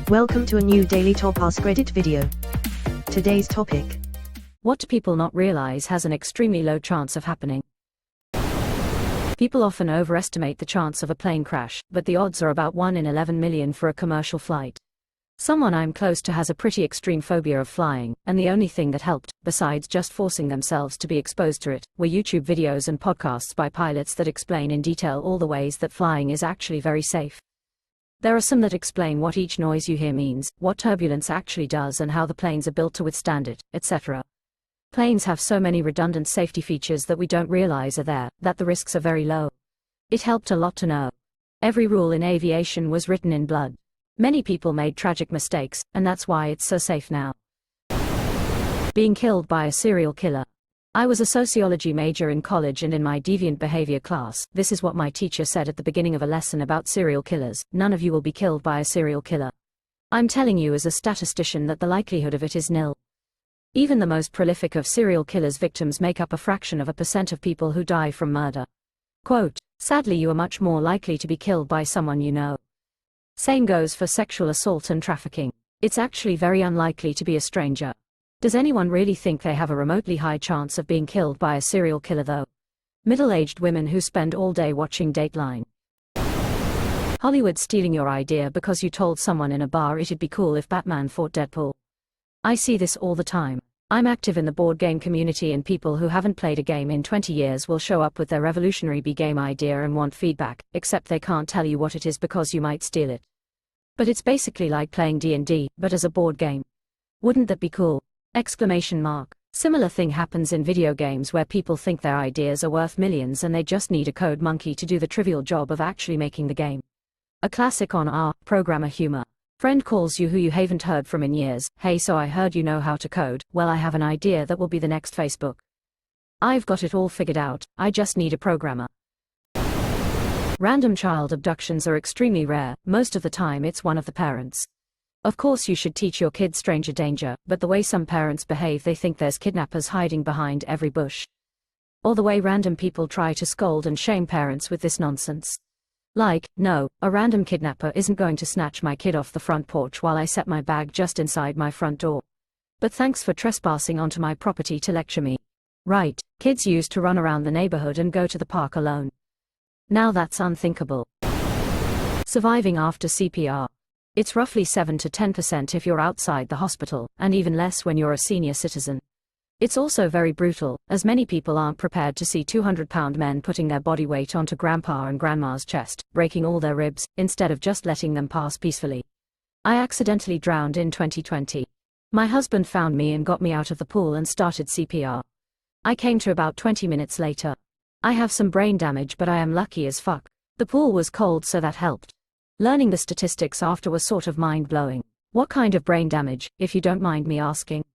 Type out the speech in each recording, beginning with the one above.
Welcome to a new Daily Top Askreddit video. Today's topic: what do people not realize has an extremely low chance of happening? People often overestimate the chance of a plane crash, but the odds are about 1 in 11 million for a commercial flight. Someone I'm close to has a pretty extreme phobia of flying, and the only thing that helped, besides just forcing themselves to be exposed to it, were YouTube videos and podcasts by pilots that explain in detail all the ways that flying is actually very safe. There are some that explain what each noise you hear means, what turbulence actually does and how the planes are built to withstand it, etc. Planes have so many redundant safety features that we don't realize are there, that the risks are very low. It helped a lot to know. Every rule in aviation was written in blood. Many people made tragic mistakes, and that's why it's so safe now. Being killed by a serial killer. I was a sociology major in college, and in my deviant behavior class, this is what my teacher said at the beginning of a lesson about serial killers: none of you will be killed by a serial killer. I'm telling you as a statistician that the likelihood of it is nil. Even the most prolific of serial killers' victims make up a fraction of a percent of people who die from murder. Quote, sadly you are much more likely to be killed by someone you know. Same goes for sexual assault and trafficking. It's actually very unlikely to be a stranger. Does anyone really think they have a remotely high chance of being killed by a serial killer though? Middle-aged women who spend all day watching Dateline. Hollywood stealing your idea because you told someone in a bar it'd be cool if Batman fought Deadpool. I see this all the time. I'm active in the board game community, and people who haven't played a game in 20 years will show up with their revolutionary B-game idea and want feedback, except they can't tell you what it is because you might steal it. But it's basically like playing D&D, but as a board game. Wouldn't that be cool? Exclamation mark. Similar thing happens in video games where people think their ideas are worth millions and they just need a code monkey to do the trivial job of actually making the game. A classic on our programmer humor. Friend calls you who you haven't heard from in years. Hey, so I heard you know how to code. Well, I have an idea that will be the next Facebook. I've got it all figured out, I just need a programmer. Random child abductions are extremely rare. Most of the time it's one of the parents. Of course you should teach your kids stranger danger, but the way some parents behave, they think there's kidnappers hiding behind every bush. Or the way random people try to scold and shame parents with this nonsense. Like, no, a random kidnapper isn't going to snatch my kid off the front porch while I set my bag just inside my front door. But thanks for trespassing onto my property to lecture me. Right, kids used to run around the neighborhood and go to the park alone. Now that's unthinkable. Surviving after CPR. It's roughly 7 to 10% if you're outside the hospital, and even less when you're a senior citizen. It's also very brutal, as many people aren't prepared to see 200-pound men putting their body weight onto grandpa and grandma's chest, breaking all their ribs, instead of just letting them pass peacefully. I accidentally drowned in 2020. My husband found me and got me out of the pool and started CPR. I came to about 20 minutes later. I have some brain damage, but I am lucky as fuck. The pool was cold, so that helped. Learning the statistics after was sort of mind-blowing. What kind of brain damage, if you don't mind me asking?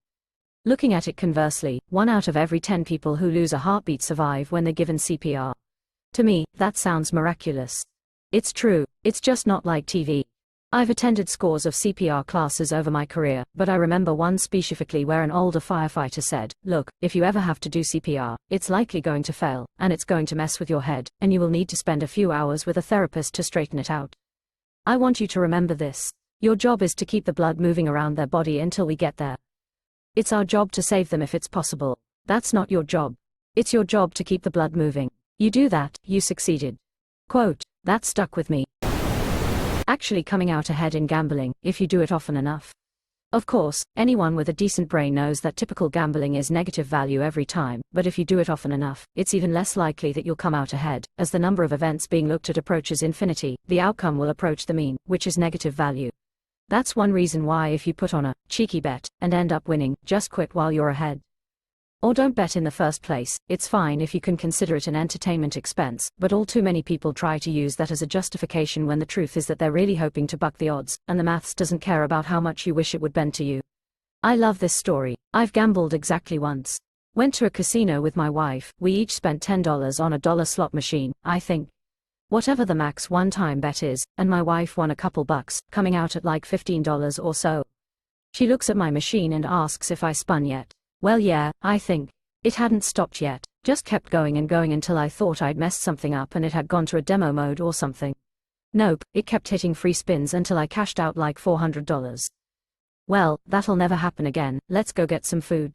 Looking at it conversely, 1 out of every 10 people who lose a heartbeat survive when they're given CPR. To me, that sounds miraculous. It's true, it's just not like TV. I've attended scores of CPR classes over my career, but I remember one specifically where an older firefighter said, look, if you ever have to do CPR, it's likely going to fail, and it's going to mess with your head, and you will need to spend a few hours with a therapist to straighten it out. I want you to remember this. Your job is to keep the blood moving around their body until we get there. It's our job to save them if it's possible. That's not your job. It's your job to keep the blood moving. You do that, you succeeded. Quote, that stuck with me. Actually coming out ahead in gambling, if you do it often enough. Of course, anyone with a decent brain knows that typical gambling is negative value every time, but if you do it often enough, it's even less likely that you'll come out ahead. As the number of events being looked at approaches infinity, the outcome will approach the mean, which is negative value. That's one reason why if you put on a cheeky bet and end up winning, just quit while you're ahead. Or don't bet in the first place. It's fine if you can consider it an entertainment expense, but all too many people try to use that as a justification when the truth is that they're really hoping to buck the odds, and the maths doesn't care about how much you wish it would bend to you. I love this story. I've gambled exactly once. Went to a casino with my wife, we each spent $10 on a dollar slot machine, I think. Whatever the max one-time bet is, and my wife won a couple bucks, coming out at like $15 or so. She looks at my machine and asks if I spun yet. Well yeah, I think. It hadn't stopped yet, just kept going and going until I thought I'd messed something up and it had gone to a demo mode or something. Nope, it kept hitting free spins until I cashed out like $400. Well, that'll never happen again, let's go get some food.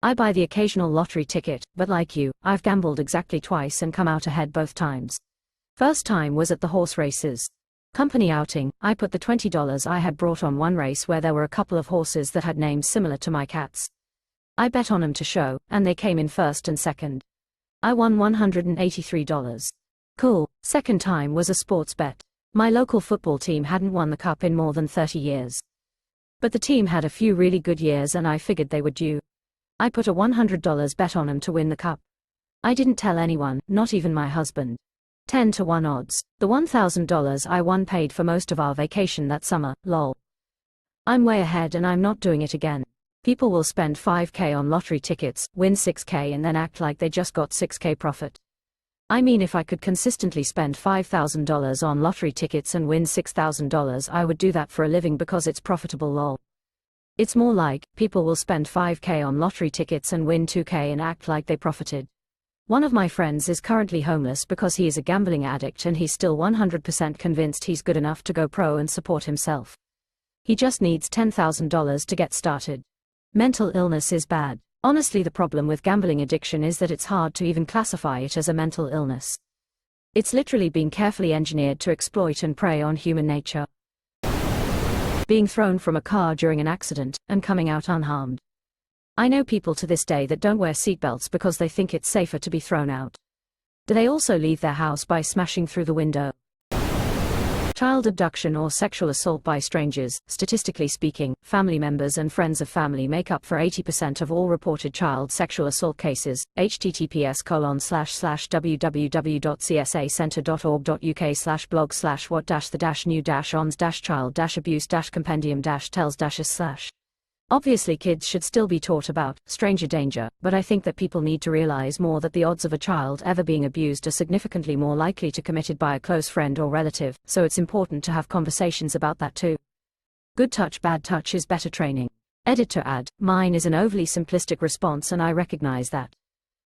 I buy the occasional lottery ticket, but like you, I've gambled exactly twice and come out ahead both times. First time was at the horse races. Company outing, I put the $20 I had brought on one race where there were a couple of horses that had names similar to my cats. I bet on them to show, and they came in first and second. I won $183. Cool. Second time was a sports bet. My local football team hadn't won the cup in more than 30 years. But the team had a few really good years and I figured they were due. I put a $100 bet on them to win the cup. I didn't tell anyone, not even my husband. 10 to 1 odds. The $1,000 I won paid for most of our vacation that summer, lol. I'm way ahead and I'm not doing it again. People will spend $5K on lottery tickets, win $6K and then act like they just got $6K profit. I mean, if I could consistently spend $5,000 on lottery tickets and win $6,000, I would do that for a living because it's profitable, lol. It's more like, people will spend $5K on lottery tickets and win $2K and act like they profited. One of my friends is currently homeless because he is a gambling addict and he's still 100% convinced he's good enough to go pro and support himself. He just needs $10,000 to get started. Mental illness is bad. Honestly, the problem with gambling addiction is that it's hard to even classify it as a mental illness. It's literally been carefully engineered to exploit and prey on human nature. Being thrown from a car during an accident, and coming out unharmed. I know people to this day that don't wear seatbelts because they think it's safer to be thrown out. Do they also leave their house by smashing through the window? Child abduction or sexual assault by strangers. Statistically speaking, family members and friends of family make up for 80% of all reported child sexual assault cases. https://www.csacentre.org.uk/blog/what-the-new-ons-child-abuse-compendium-tells-us/. Obviously kids should still be taught about stranger danger, but I think that people need to realize more that the odds of a child ever being abused are significantly more likely to committed by a close friend or relative, so it's important to have conversations about that too. Good touch, bad touch is better training. Edit to add, mine is an overly simplistic response and I recognize that.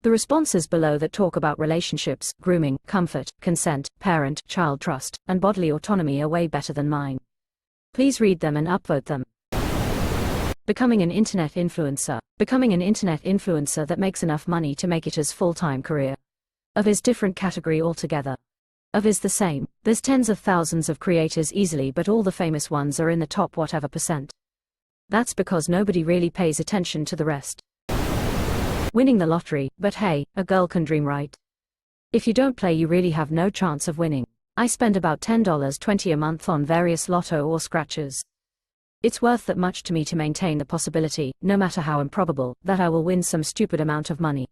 The responses below that talk about relationships, grooming, comfort, consent, parent-child trust, and bodily autonomy are way better than mine. Please read them and upvote them. Becoming an internet influencer. Becoming an internet influencer that makes enough money to make it his full-time career. Of is different category altogether. Of is the same. There's tens of thousands of creators easily, but all the famous ones are in the top whatever percent. That's because nobody really pays attention to the rest. Winning the lottery, but hey, a girl can dream, right? If you don't play you really have no chance of winning. I spend about $10-20 a month on various lotto or scratchers. It's worth that much to me to maintain the possibility, no matter how improbable, that I will win some stupid amount of money.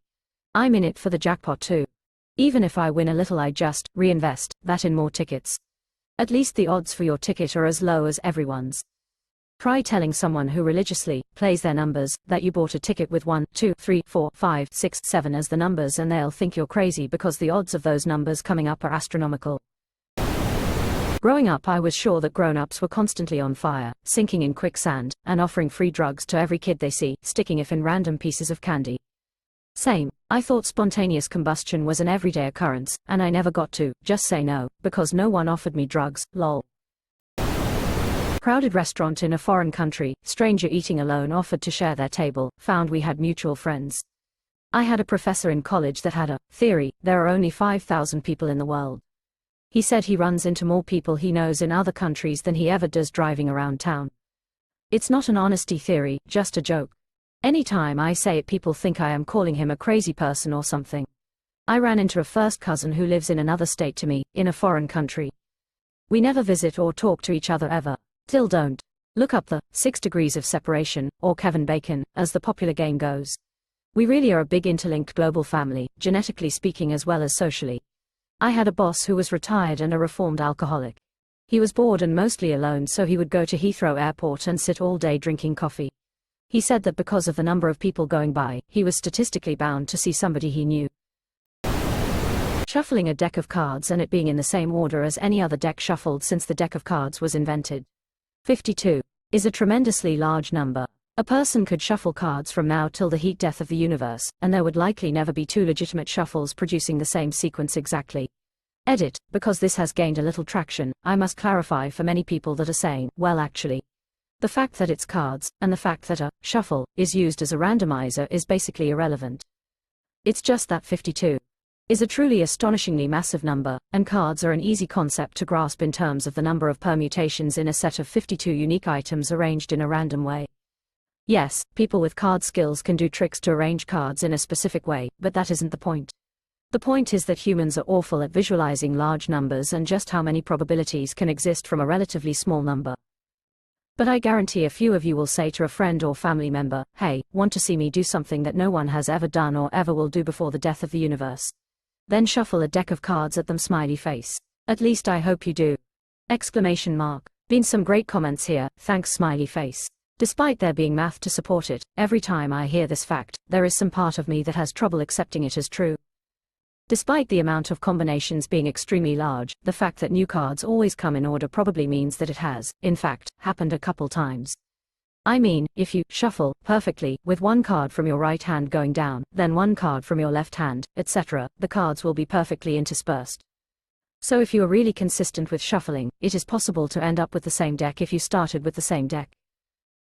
I'm in it for the jackpot too. Even if I win a little I just reinvest that in more tickets. At least the odds for your ticket are as low as everyone's. Try telling someone who religiously plays their numbers that you bought a ticket with 1, 2, 3, 4, 5, 6, 7 as the numbers and they'll think you're crazy because the odds of those numbers coming up are astronomical. Growing up I was sure that grown-ups were constantly on fire, sinking in quicksand, and offering free drugs to every kid they see, sticking if in random pieces of candy. Same, I thought spontaneous combustion was an everyday occurrence, and I never got to just say no, because no one offered me drugs, lol. Crowded restaurant in a foreign country, stranger eating alone offered to share their table, found we had mutual friends. I had a professor in college that had a theory, there are only 5,000 people in the world. He said he runs into more people he knows in other countries than he ever does driving around town. It's not an honesty theory, just a joke. Anytime I say it people think I am calling him a crazy person or something. I ran into a first cousin who lives in another state to me, in a foreign country. We never visit or talk to each other ever. Till don't. Look up the 6 Degrees of Separation, or Kevin Bacon, as the popular game goes. We really are a big interlinked global family, genetically speaking as well as socially. I had a boss who was retired and a reformed alcoholic. He was bored and mostly alone, so he would go to Heathrow Airport and sit all day drinking coffee. He said that because of the number of people going by, he was statistically bound to see somebody he knew. Shuffling a deck of cards and it being in the same order as any other deck shuffled since the deck of cards was invented. 52 is a tremendously large number. A person could shuffle cards from now till the heat death of the universe, and there would likely never be two legitimate shuffles producing the same sequence exactly. Edit, because this has gained a little traction, I must clarify for many people that are saying, well actually, the fact that it's cards, and the fact that a shuffle is used as a randomizer is basically irrelevant. It's just that 52 is a truly astonishingly massive number, and cards are an easy concept to grasp in terms of the number of permutations in a set of 52 unique items arranged in a random way. Yes, people with card skills can do tricks to arrange cards in a specific way, but that isn't the point. The point is that humans are awful at visualizing large numbers and just how many probabilities can exist from a relatively small number. But I guarantee a few of you will say to a friend or family member, hey, want to see me do something that no one has ever done or ever will do before the death of the universe? Then shuffle a deck of cards at them, smiley face. At least I hope you do. Exclamation mark. Been some great comments here, thanks smiley face. Despite there being math to support it, every time I hear this fact, there is some part of me that has trouble accepting it as true. Despite the amount of combinations being extremely large, the fact that new cards always come in order probably means that it has, in fact, happened a couple times. I mean, if you shuffle perfectly, with one card from your right hand going down, then one card from your left hand, etc., the cards will be perfectly interspersed. So if you are really consistent with shuffling, it is possible to end up with the same deck if you started with the same deck.